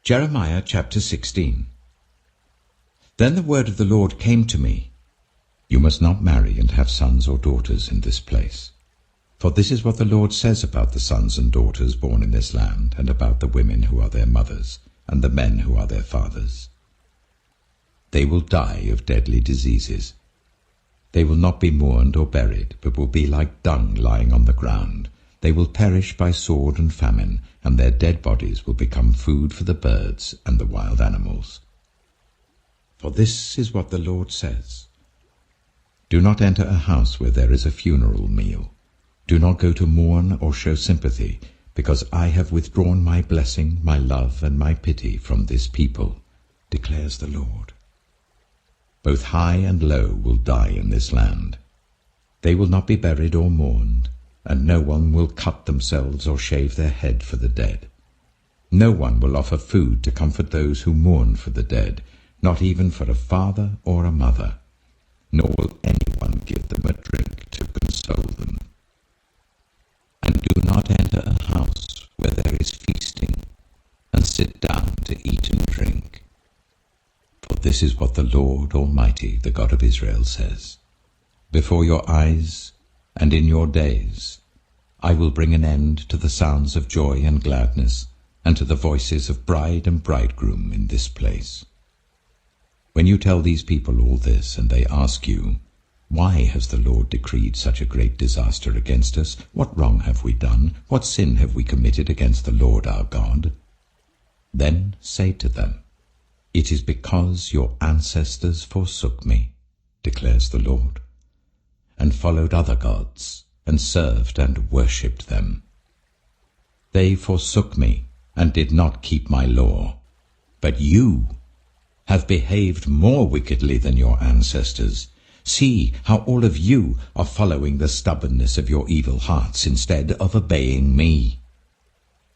Jeremiah chapter 16. Then the word of the Lord came to me, You must not marry and have sons or daughters in this place. For this is what the Lord says about the sons and daughters born in this land, and about the women who are their mothers, and the men who are their fathers. They will die of deadly diseases. They will not be mourned or buried, but will be like dung lying on the ground. They will perish by sword and famine, and their dead bodies will become food for the birds and the wild animals. For this is what the Lord says. Do not enter a house where there is a funeral meal. Do not go to mourn or show sympathy, because I have withdrawn my blessing, my love, and my pity from this people, declares the Lord. Both high and low will die in this land. They will not be buried or mourned, and no one will cut themselves or shave their head for the dead. No one will offer food to comfort those who mourn for the dead, not even for a father or a mother, nor will anyone give them a drink to console them. And do not enter a house where there is feasting, and sit down to eat and drink. For this is what the Lord Almighty, the God of Israel, says. Before your eyes and in your days, I will bring an end to the sounds of joy and gladness, and to the voices of bride and bridegroom in this place. When you tell these people all this, and they ask you, Why has the Lord decreed such a great disaster against us? What wrong have we done? What sin have we committed against the Lord our God? Then say to them, It is because your ancestors forsook me, declares the Lord, and followed other gods, and served and worshipped them. They forsook me, and did not keep my law. But you have behaved more wickedly than your ancestors. See how all of you are following the stubbornness of your evil hearts instead of obeying me.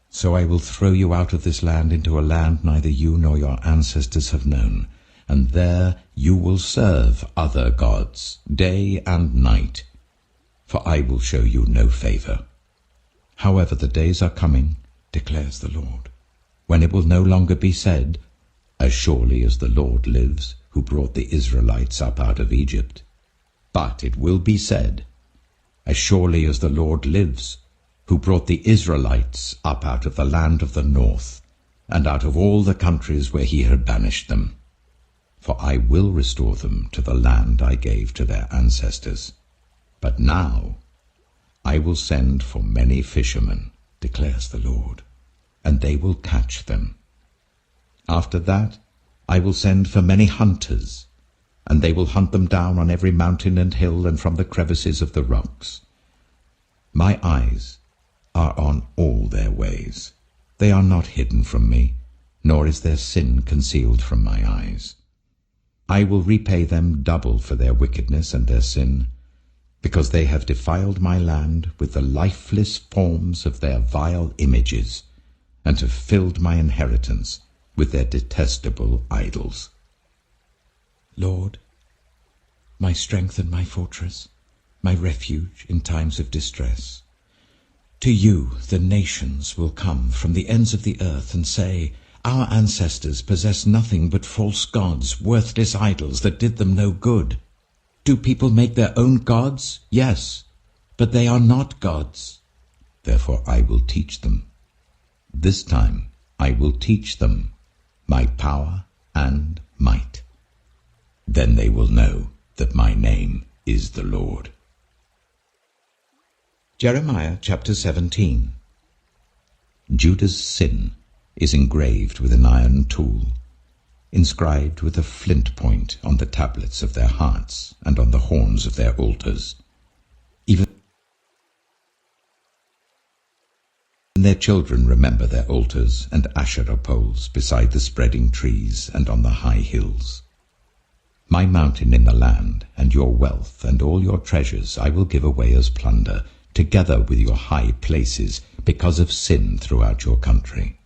So I will throw you out of this land into a land neither you nor your ancestors have known, and there you will serve other gods, day and night, for I will show you no favor. However, the days are coming, declares the Lord, when it will no longer be said, As surely as the Lord lives, who brought the Israelites up out of Egypt. But it will be said, As surely as the Lord lives, who brought the Israelites up out of the land of the north, and out of all the countries where he had banished them. For I will restore them to the land I gave to their ancestors. But now I will send for many fishermen, declares the Lord, and they will catch them. After that I will send for many hunters, and they will hunt them down on every mountain and hill and from the crevices of the rocks. My eyes are on all their ways. They are not hidden from me, nor is their sin concealed from my eyes. I will repay them double for their wickedness and their sin, because they have defiled my land with the lifeless forms of their vile images, and have filled my inheritance with their detestable idols. Lord, my strength and my fortress, my refuge in times of distress, to you the nations will come from the ends of the earth and say, Our ancestors possessed nothing but false gods, worthless idols that did them no good. Do people make their own gods? Yes, but they are not gods. Therefore I will teach them. This time I will teach them my power and might. Then they will know that my name is the Lord. Jeremiah chapter 17. Judah's sin is engraved with an iron tool, inscribed with a flint point on the tablets of their hearts and on the horns of their altars. Even their children remember their altars and Asherah poles beside the spreading trees and on the high hills. My mountain in the land, and your wealth and all your treasures I will give away as plunder, together with your high places, because of sin throughout your country.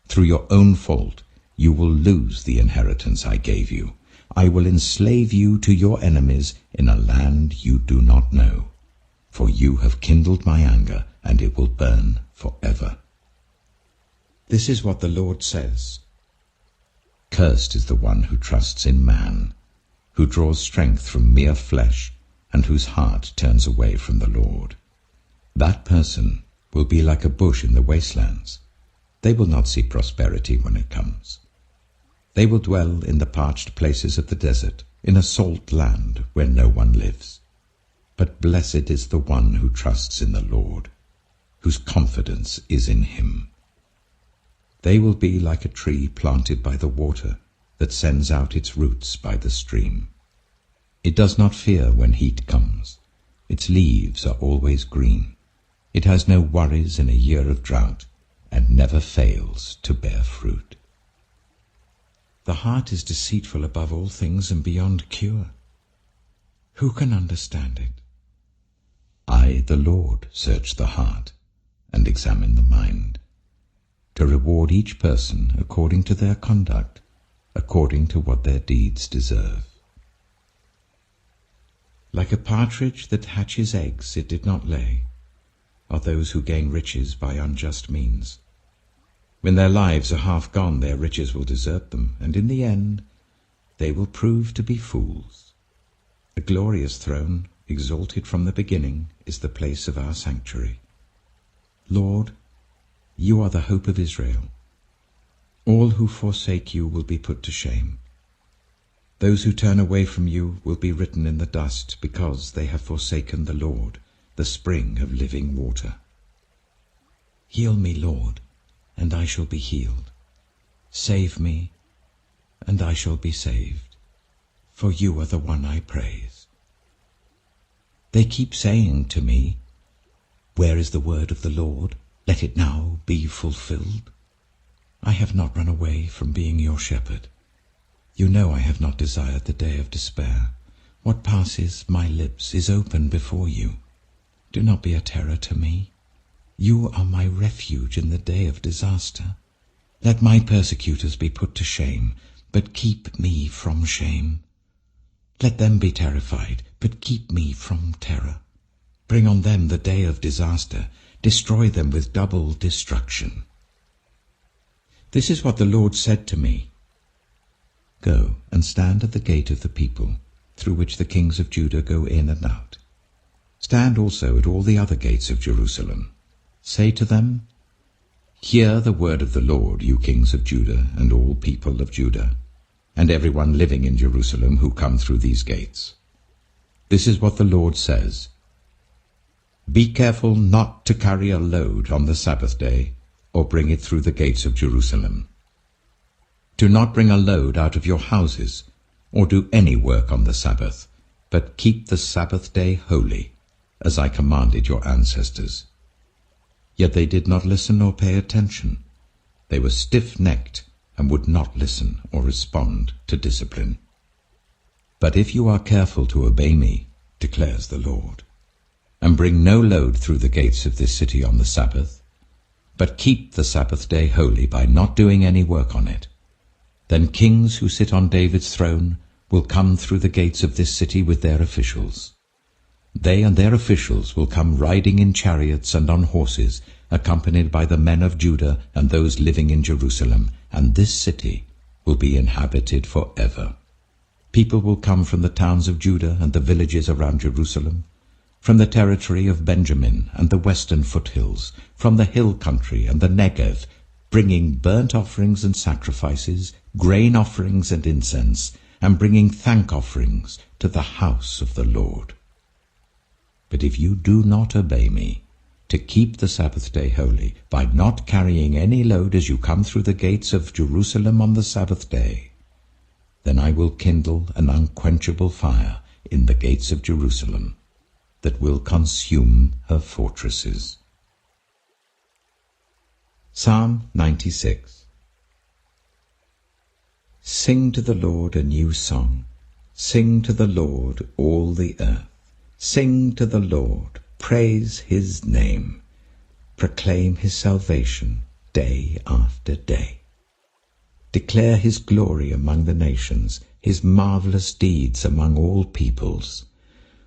Through your own fault you will lose the inheritance I gave you. I will enslave you to your enemies in a land you do not know. For you have kindled my anger, and it will burn forever. This is what the Lord says. Cursed is the one who trusts in man, who draws strength from mere flesh, and whose heart turns away from the Lord. That person will be like a bush in the wastelands. They will not see prosperity when it comes. They will dwell in the parched places of the desert, in a salt land where no one lives. But blessed is the one who trusts in the Lord, whose confidence is in him. They will be like a tree planted by the water that sends out its roots by the stream. It does not fear when heat comes. Its leaves are always green. It has no worries in a year of drought, and never fails to bear fruit. The heart is deceitful above all things and beyond cure. Who can understand it? I, the Lord, search the heart and examine the mind, to reward each person according to their conduct, according to what their deeds deserve. Like a partridge that hatches eggs it did not lay, are those who gain riches by unjust means. When their lives are half gone, their riches will desert them, and in the end they will prove to be fools. The glorious throne, exalted from the beginning, is the place of our sanctuary. Lord, you are the hope of Israel. All who forsake you will be put to shame. Those who turn away from you will be written in the dust, because they have forsaken the Lord, the spring of living water. Heal me, Lord, and I shall be healed. Save me, and I shall be saved, for you are the one I praise. They keep saying to me, "Where is the word of the Lord? Let it now be fulfilled." I have not run away from being your shepherd. You know I have not desired the day of despair. What passes my lips is open before you. Do not be a terror to me. You are my refuge in the day of disaster. Let my persecutors be put to shame, but keep me from shame. Let them be terrified, but keep me from terror. Bring on them the day of disaster. Destroy them with double destruction. This is what the Lord said to me. Go and stand at the gate of the people, through which the kings of Judah go in and out. Stand also at all the other gates of Jerusalem. Say to them, "Hear the word of the Lord, you kings of Judah and all people of Judah, and everyone living in Jerusalem who come through these gates. This is what the Lord says. Be careful not to carry a load on the Sabbath day, or bring it through the gates of Jerusalem. Do not bring a load out of your houses, or do any work on the Sabbath, but keep the Sabbath day holy, as I commanded your ancestors." Yet they did not listen or pay attention. They were stiff-necked and would not listen or respond to discipline. But if you are careful to obey me, declares the Lord, and bring no load through the gates of this city on the Sabbath, but keep the Sabbath day holy by not doing any work on it, then kings who sit on David's throne will come through the gates of this city with their officials. They and their officials will come riding in chariots and on horses, accompanied by the men of Judah and those living in Jerusalem, and this city will be inhabited forever. People will come from the towns of Judah and the villages around Jerusalem, from the territory of Benjamin and the western foothills, from the hill country and the Negev, bringing burnt offerings and sacrifices, grain offerings and incense, and bringing thank offerings to the house of the Lord. But if you do not obey me, to keep the Sabbath day holy, by not carrying any load as you come through the gates of Jerusalem on the Sabbath day, then I will kindle an unquenchable fire in the gates of Jerusalem, that will consume her fortresses. Psalm 96. Sing to the Lord a new song. Sing to the Lord, all the earth. Sing to the Lord, praise his name. Proclaim his salvation day after day. Declare his glory among the nations, his marvelous deeds among all peoples.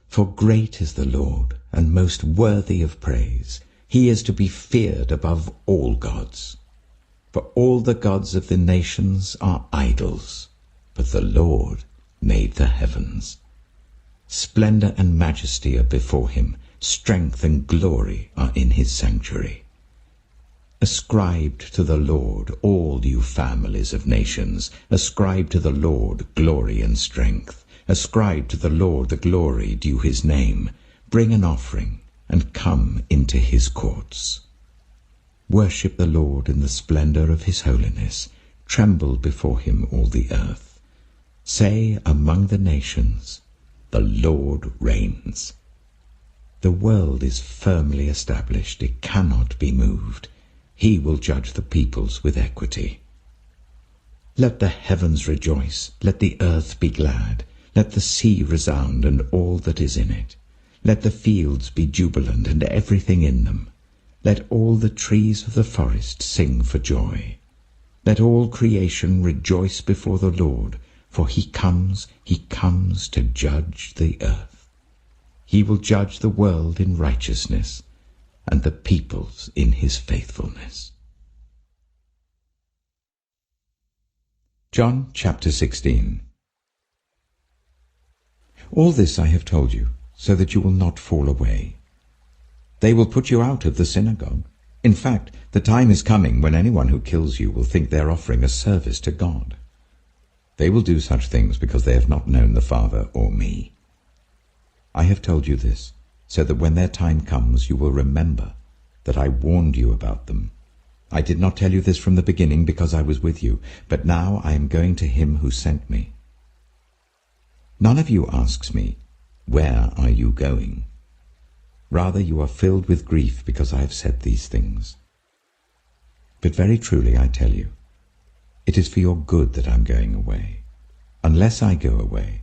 For great is the Lord, and most worthy of praise. He is to be feared above all gods. For all the gods of the nations are idols, but the Lord made the heavens. Splendor and majesty are before him, strength and glory are in his sanctuary. Ascribe to the Lord, all you families of nations. Ascribe to the Lord glory and strength. Ascribe to the Lord the glory due his name. Bring an offering and come into his courts. Worship the Lord in the splendor of his holiness. Tremble before him, all the earth. Say among the nations, the Lord reigns. The world is firmly established. It cannot be moved. He will judge the peoples with equity. Let the heavens rejoice. Let the earth be glad. Let the sea resound and all that is in it. Let the fields be jubilant and everything in them. Let all the trees of the forest sing for joy. Let all creation rejoice before the Lord, for he comes to judge the earth. He will judge the world in righteousness, and the peoples in his faithfulness. John chapter 16. All this I have told you, so that you will not fall away. They will put you out of the synagogue. In fact, the time is coming when anyone who kills you will think they are offering a service to God. They will do such things because they have not known the Father or me. I have told you this, so that when their time comes you will remember that I warned you about them. I did not tell you this from the beginning because I was with you, but now I am going to him who sent me. None of you asks me, "Where are you going?" Rather, you are filled with grief because I have said these things. But very truly I tell you, it is for your good that I am going away. Unless I go away,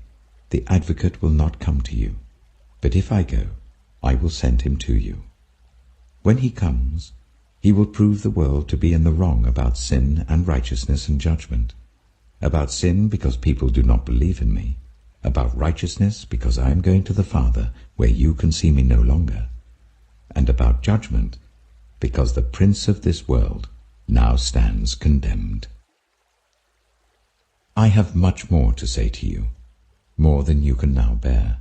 the Advocate will not come to you. But if I go, I will send him to you. When he comes, he will prove the world to be in the wrong about sin and righteousness and judgment. About sin, because people do not believe in me. About righteousness, because I am going to the Father, where you can see me no longer. And about judgment, because the prince of this world now stands condemned. I have much more to say to you, more than you can now bear.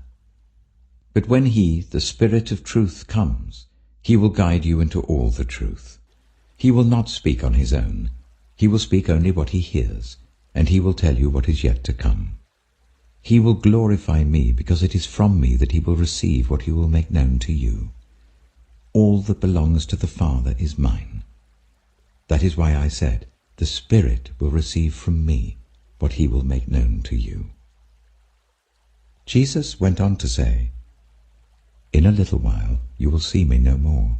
But when he, the Spirit of truth, comes, he will guide you into all the truth. He will not speak on his own. He will speak only what he hears, and he will tell you what is yet to come. He will glorify me, because it is from me that he will receive what he will make known to you. All that belongs to the Father is mine. That is why I said, the Spirit will receive from me what he will make known to you. Jesus went on to say, "In a little while you will see me no more,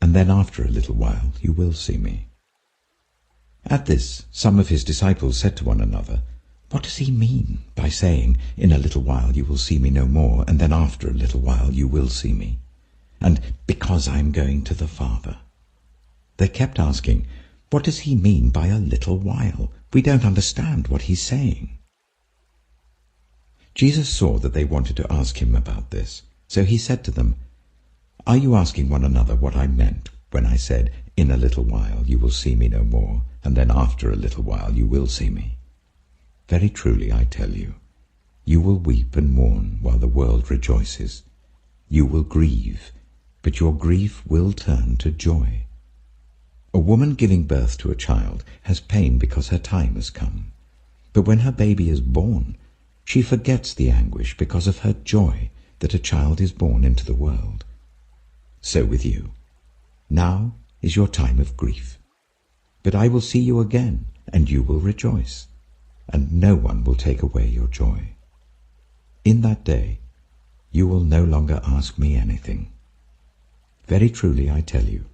and then after a little while you will see me." At this, some of his disciples said to one another, "What does he mean by saying, 'In a little while you will see me no more, and then after a little while you will see me'? And 'because I am going to the Father'?" They kept asking, "What does he mean by a little while? We don't understand what he's saying." Jesus saw that they wanted to ask him about this, so he said to them, "Are you asking one another what I meant when I said, 'In a little while you will see me no more, and then after a little while you will see me'? Very truly I tell you, you will weep and mourn while the world rejoices. You will grieve, but your grief will turn to joy. A woman giving birth to a child has pain because her time has come. But when her baby is born, she forgets the anguish because of her joy that a child is born into the world. So with you. Now is your time of grief. But I will see you again, and you will rejoice, and no one will take away your joy. In that day you will no longer ask me anything. Very truly I tell you,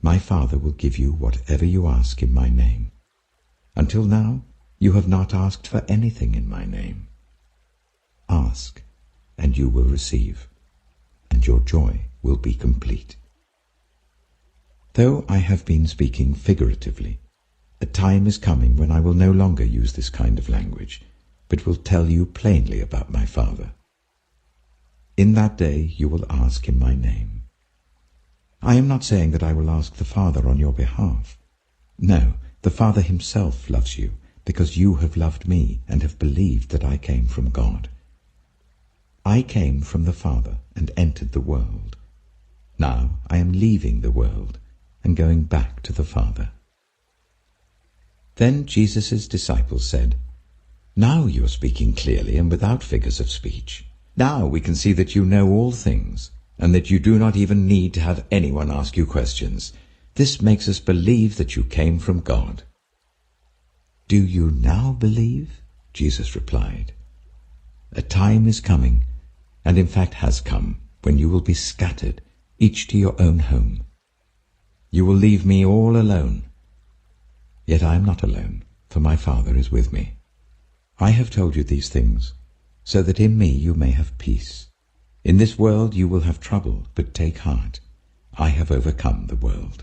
my Father will give you whatever you ask in my name. Until now you have not asked for anything in my name. Ask, and you will receive, and your joy will be complete. Though I have been speaking figuratively, a time is coming when I will no longer use this kind of language, but will tell you plainly about my Father. In that day you will ask in my name. I am not saying that I will ask the Father on your behalf. No, The Father himself loves you, because you have loved me and have believed that I came from God. I came from the Father and entered the world. Now I am leaving the world and going back to the Father." Then Jesus' disciples said, "Now you are speaking clearly and without figures of speech. Now we can see that you know all things, and that you do not even need to have anyone ask you questions. This makes us believe that you came from God." "Do you now believe?" Jesus replied. "A time is coming, and in fact has come, when you will be scattered, each to your own home. You will leave me all alone. Yet I am not alone, for my Father is with me. I have told you these things, so that in me you may have peace. In this world you will have trouble, but take heart. I have overcome the world."